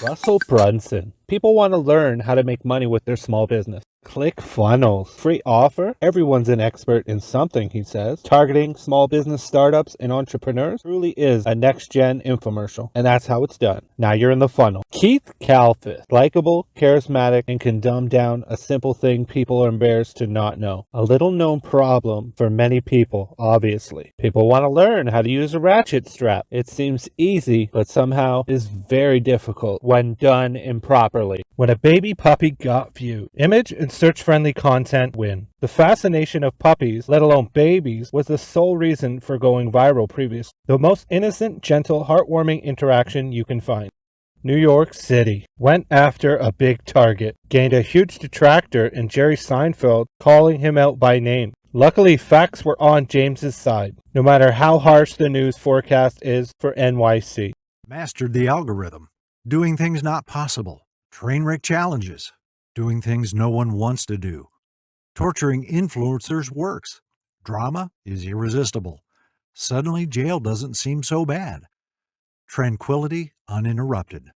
Russell Brunson. People want to learn how to make money with their small business. Clickfunnels. Free offer? Everyone's an expert in something, he says. Targeting small business startups and entrepreneurs truly is a NextGen infomercial, and that's how it's done. Now you're in the funnel. Keith Kalfas. Likeable, charismatic, and can dumb down a simple thing people are embarrassed to not know. A little known problem for many people, obviously. People want to learn how to use a ratchet strap. It seems easy, but somehow is very difficult when done improperly. When a baby puppy got viewed, image and search-friendly content win. The fascination of puppies, let alone babies, was the sole reason for going viral previously. The most innocent, gentle, heartwarming interaction you can find. New York City went after a big target, gained a huge detractor in Jerry Seinfeld calling him out by name. Luckily, facts were on James's side, no matter how harsh the news forecast is for NYC. Mastered the algorithm. Doing things not possible. Trainwreck challenges. Doing things no one wants to do. Torturing influencers works. Drama is irresistible. Suddenly, jail doesn't seem so bad. Tranquility uninterrupted.